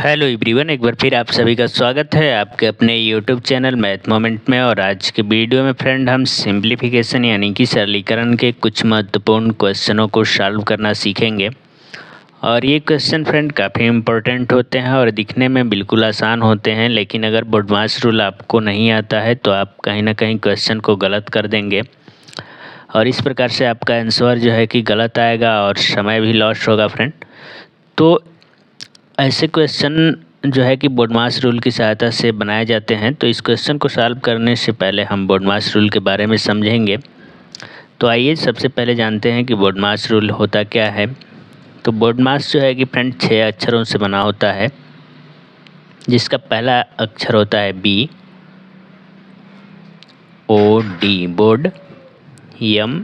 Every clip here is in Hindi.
हेलो एवरीवन, एक बार फिर आप सभी का स्वागत है आपके अपने यूट्यूब चैनल मैथ मोमेंट में। और आज के वीडियो में फ्रेंड हम सिंप्लीफिकेशन यानी कि सरलीकरण के कुछ महत्वपूर्ण क्वेश्चनों को सॉल्व करना सीखेंगे। और ये क्वेश्चन फ्रेंड काफ़ी इम्पोर्टेंट होते हैं और दिखने में बिल्कुल आसान होते हैं, लेकिन अगर बोडमास रूल आपको नहीं आता है तो आप कहीं ना कहीं क्वेश्चन को गलत कर देंगे और इस प्रकार से आपका आंसर जो है कि गलत आएगा और समय भी लॉस होगा फ्रेंड। तो ऐसे क्वेश्चन जो है कि बोडमास रूल की सहायता से बनाए जाते हैं। तो इस क्वेश्चन को सॉल्व करने से पहले हम बोडमास रूल के बारे में समझेंगे। तो आइए सबसे पहले जानते हैं कि बोडमास रूल होता क्या है। तो बोडमास जो है कि फ्रेंड 6 अक्षरों से बना होता है, जिसका पहला अक्षर होता है B, O D bod, M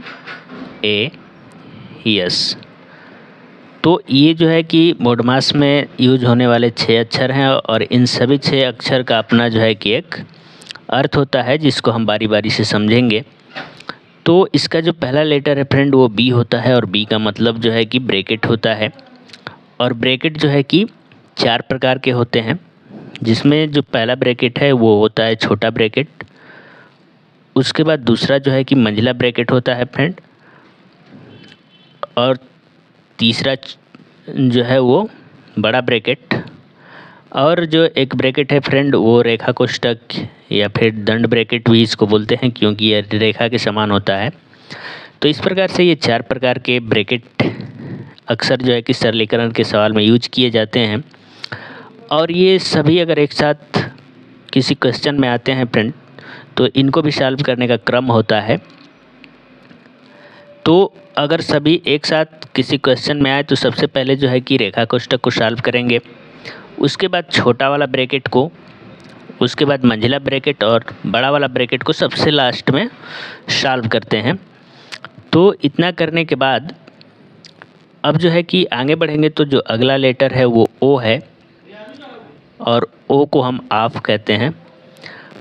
A S. तो ये जो है कि बोडमास में यूज होने वाले 6 अक्षर हैं और इन सभी 6 अक्षर का अपना जो है कि एक अर्थ होता है, जिसको हम बारी बारी से समझेंगे। तो इसका जो पहला लेटर है फ्रेंड वो बी होता है और बी का मतलब जो है कि ब्रैकेट होता है। और ब्रैकेट जो है कि 4 प्रकार के होते हैं, जिसमें जो पहला ब्रैकेट है वो होता है छोटा ब्रैकेट। उसके बाद दूसरा जो है कि मंझला ब्रैकेट होता है फ्रेंड, और तीसरा जो है वो बड़ा ब्रैकेट, और जो एक ब्रैकेट है फ्रेंड वो रेखा कोष्ठक या फिर दंड ब्रैकेट भी इसको बोलते हैं, क्योंकि यह रेखा के समान होता है। तो इस प्रकार से ये 4 प्रकार के ब्रैकेट अक्सर जो है कि सरलीकरण के सवाल में यूज किए जाते हैं। और ये सभी अगर एक साथ किसी क्वेश्चन में आते हैं फ्रेंड तो इनको भी सॉल्व करने का क्रम होता है। तो अगर सभी एक साथ किसी क्वेश्चन में आए तो सबसे पहले जो है कि रेखा कोष्ठक को सॉल्व करेंगे, उसके बाद छोटा वाला ब्रैकेट को, उसके बाद मंझला ब्रैकेट और बड़ा वाला ब्रैकेट को सबसे लास्ट में सॉल्व करते हैं। तो इतना करने के बाद अब जो है कि आगे बढ़ेंगे तो जो अगला लेटर है वो ओ है, और ओ को हम आफ कहते हैं,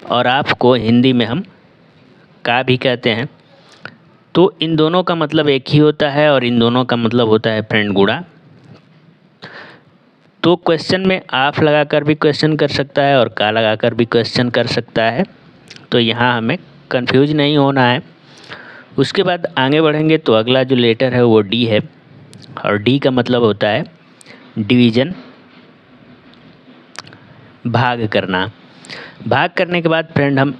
और आफ को हिंदी में हम का भी कहते हैं। तो इन दोनों का मतलब एक ही होता है और इन दोनों का मतलब होता है फ्रेंड गुणा। तो क्वेश्चन में आप लगाकर भी क्वेश्चन कर सकता है और का लगाकर भी क्वेश्चन कर सकता है, तो यहाँ हमें कंफ्यूज नहीं होना है। उसके बाद आगे बढ़ेंगे तो अगला जो लेटर है वो डी है, और डी का मतलब होता है डिवीज़न, भाग करना। भाग करने के बाद फ्रेंड हम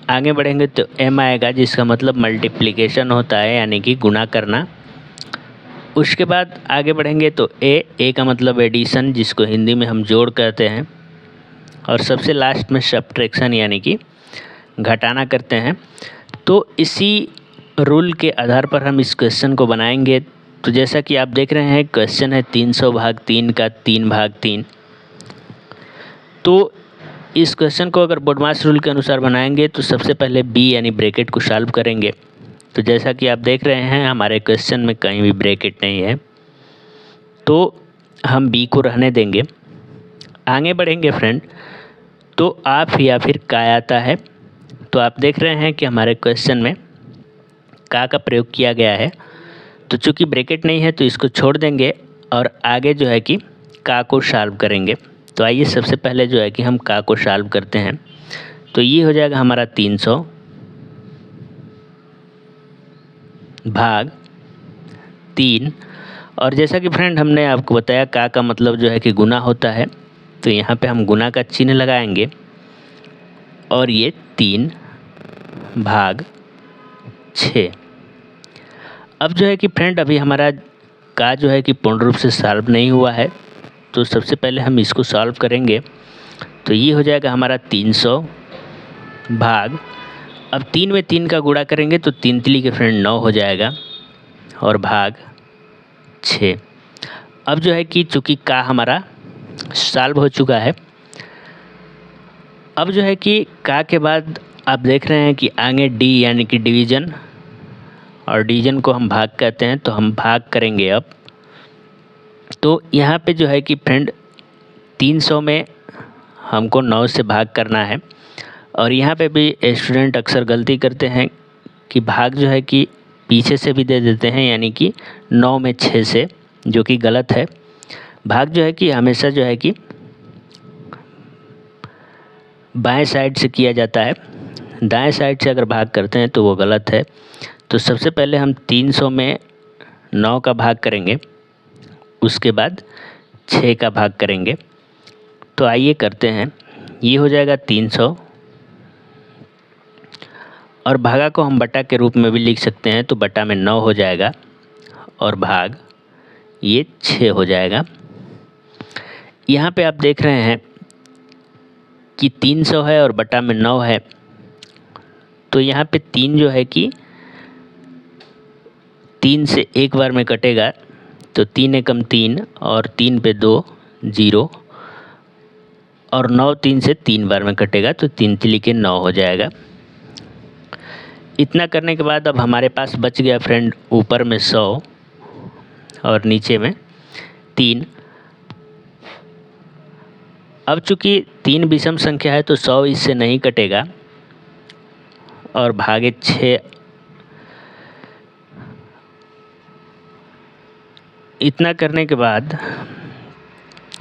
आगे बढ़ेंगे तो एम आएगा, जिसका मतलब मल्टीप्लिकेशन होता है यानी कि गुणा करना। उसके बाद आगे बढ़ेंगे तो ए का मतलब एडिशन, जिसको हिंदी में हम जोड़ कहते हैं। और सबसे लास्ट में सब्ट्रैक्शन यानी कि घटाना करते हैं। तो इसी रूल के आधार पर हम इस क्वेश्चन को बनाएंगे। तो जैसा कि आप देख रहे हैं क्वेश्चन है 300 भाग 3 का 3 भाग 3। तो इस क्वेश्चन को अगर बोडमास रूल के अनुसार बनाएंगे तो सबसे पहले बी यानी ब्रैकेट को सॉल्व करेंगे। तो जैसा कि आप देख रहे हैं हमारे क्वेश्चन में कहीं भी ब्रैकेट नहीं है, तो हम बी को रहने देंगे। आगे बढ़ेंगे फ्रेंड तो आप या फिर का आता है। तो आप देख रहे हैं कि हमारे क्वेश्चन में का प्रयोग किया गया है। तो चूँकि ब्रैकेट नहीं है तो इसको छोड़ देंगे और आगे जो है कि का को सॉल्व करेंगे। तो आइए सबसे पहले जो है कि हम का को सॉल्व करते हैं। तो ये हो जाएगा हमारा 300 भाग 3। और जैसा कि फ्रेंड हमने आपको बताया का मतलब जो है कि गुना होता है, तो यहाँ पे हम गुना का चिन्ह लगाएंगे और ये 3 भाग 6। अब जो है कि फ्रेंड अभी हमारा का जो है कि पूर्ण रूप से सॉल्व नहीं हुआ है, तो सबसे पहले हम इसको सॉल्व करेंगे। तो ये हो जाएगा हमारा 300 भाग, अब 3 में 3 का गुणा करेंगे तो 3 तिली के फ्रेंड 9 हो जाएगा, और भाग 6। अब जो है कि चूँकि का हमारा सॉल्व हो चुका है, अब जो है कि का के बाद आप देख रहे हैं कि आगे डी यानी कि डिवीज़न, और डिवीज़न को हम भाग कहते हैं, तो हम भाग करेंगे अब। तो यहाँ पे जो है कि फ्रेंड 300 में हमको 9 से भाग करना है। और यहाँ पे भी स्टूडेंट अक्सर गलती करते हैं कि भाग जो है कि पीछे से भी दे देते हैं, यानी कि 9 में 6 से, जो कि गलत है। भाग जो है कि हमेशा जो है कि बाएं साइड से किया जाता है, दाएं साइड से अगर भाग करते हैं तो वो गलत है। तो सबसे पहले हम 300 में 9 का भाग करेंगे, उसके बाद 6 का भाग करेंगे। तो आइए करते हैं। ये हो जाएगा 300 और भागा को हम बटा के रूप में भी लिख सकते हैं, तो बटा में 9 हो जाएगा और भाग ये 6 हो जाएगा। यहाँ पे आप देख रहे हैं कि 300 है और बटा में 9 है, तो यहाँ पे 3 जो है कि 3 से एक बार में कटेगा, तो 3 एकम 3 और 3 पे 2 0 और 9 3 से 3 बार में कटेगा, तो 3 तिली के 9 हो जाएगा। इतना करने के बाद अब हमारे पास बच गया फ्रेंड ऊपर में 100 और नीचे में 3। अब चूंकि 3 विषम संख्या है तो 100 इससे नहीं कटेगा और भागे 6। इतना करने के बाद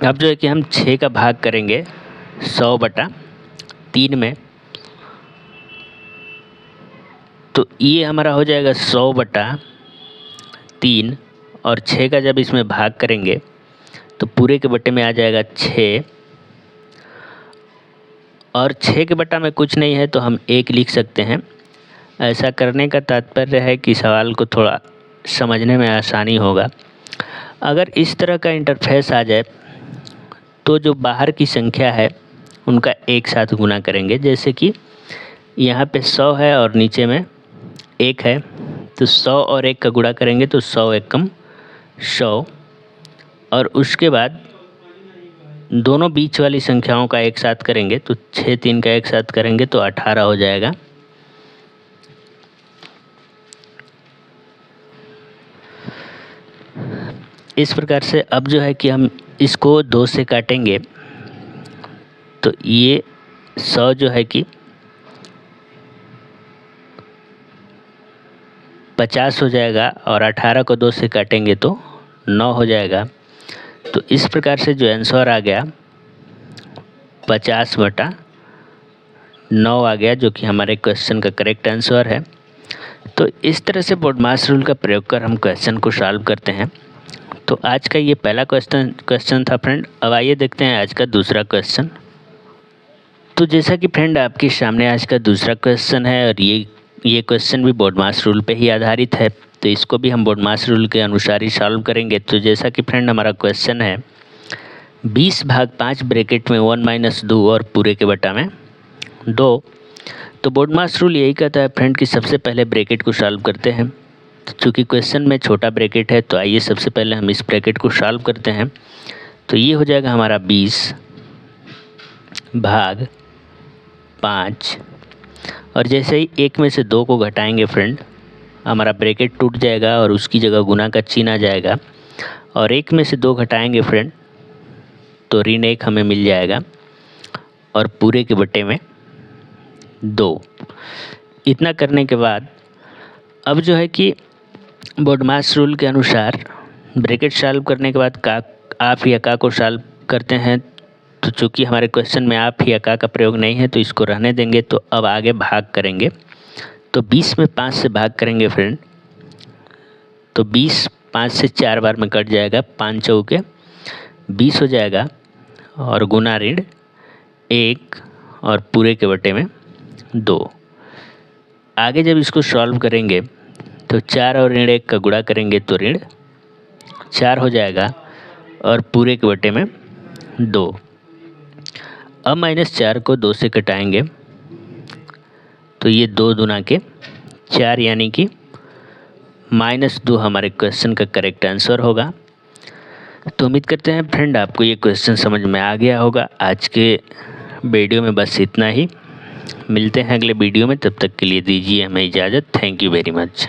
अब जो है कि हम 6 का भाग करेंगे 100 बटा 3 में, तो ये हमारा हो जाएगा 100 बटा 3 और 6 का जब इसमें भाग करेंगे तो पूरे के बटे में आ जाएगा 6 और 6 के बटा में कुछ नहीं है तो हम 1 लिख सकते हैं। ऐसा करने का तात्पर्य है कि सवाल को थोड़ा समझने में आसानी होगा। अगर इस तरह का इंटरफेस आ जाए तो जो बाहर की संख्या है उनका एक साथ गुना करेंगे। जैसे कि यहाँ पे 100 है और नीचे में 1 है, तो 100 और 1 का गुणा करेंगे तो 100 एकम 100 और उसके बाद दोनों बीच वाली संख्याओं का एक साथ करेंगे तो 6 3 का एक साथ करेंगे तो 18 हो जाएगा। इस प्रकार से अब जो है कि हम इसको 2 से काटेंगे तो ये 100 जो है कि 50 हो जाएगा और 18 को 2 से काटेंगे तो 9 हो जाएगा। तो इस प्रकार से जो आंसर आ गया 50 बटा 9 आ गया, जो कि हमारे क्वेश्चन का करेक्ट आंसर है। तो इस तरह से बोडमास रूल का प्रयोग कर हम क्वेश्चन को सॉल्व करते हैं। तो आज का ये पहला क्वेश्चन था फ्रेंड। अब आइए देखते हैं आज का दूसरा क्वेश्चन। तो जैसा कि फ्रेंड आपके सामने आज का दूसरा क्वेश्चन है और ये क्वेश्चन भी बोडमास रूल पे ही आधारित है, तो इसको भी हम बोडमास रूल के अनुसार ही सॉल्व करेंगे। तो जैसा कि फ्रेंड हमारा क्वेश्चन है 20 भाग 5 ब्रैकेट में 1 - 2 और पूरे के बटा में 2। तो बोडमास रूल यही कहता है फ्रेंड कि सबसे पहले ब्रैकेट को सॉल्व करते हैं। तो चूँकि क्वेश्चन में छोटा ब्रैकेट है तो आइए सबसे पहले हम इस ब्रैकेट को सॉल्व करते हैं। तो ये हो जाएगा हमारा 20 भाग 5 और जैसे ही 1 में से 2 को घटाएंगे फ्रेंड हमारा ब्रैकेट टूट जाएगा और उसकी जगह गुना का चिन्ह आ जाएगा और 1 में से 2 घटाएंगे फ्रेंड तो ऋण 1 हमें मिल जाएगा और पूरे के बटे में 2। इतना करने के बाद अब जो है कि बोडमास रूल के अनुसार ब्रैकेट सॉल्व करने के बाद आप या का को सॉल्व करते हैं। तो चूँकि हमारे क्वेश्चन में आप या का प्रयोग नहीं है तो इसको रहने देंगे। तो अब आगे भाग करेंगे तो 20 में 5 से भाग करेंगे फ्रेंड, तो 20 5 से 4 बार में कट जाएगा, 5 चौके 20 हो जाएगा और गुना ऋण 1 और पूरे के बटे में 2। आगे जब इसको सॉल्व करेंगे तो 4 और ऋण 1 का गुणा करेंगे तो ऋण 4 हो जाएगा और पूरे के बटे में 2। अब -4 को 2 से कटाएंगे तो ये 2 दूना के 4 यानी कि -2 हमारे क्वेश्चन का करेक्ट आंसर होगा। तो उम्मीद करते हैं फ्रेंड आपको ये क्वेश्चन समझ में आ गया होगा। आज के वीडियो में बस इतना ही। मिलते हैं अगले वीडियो में, तब तक के लिए दीजिए हमें इजाज़त। Thank you very much.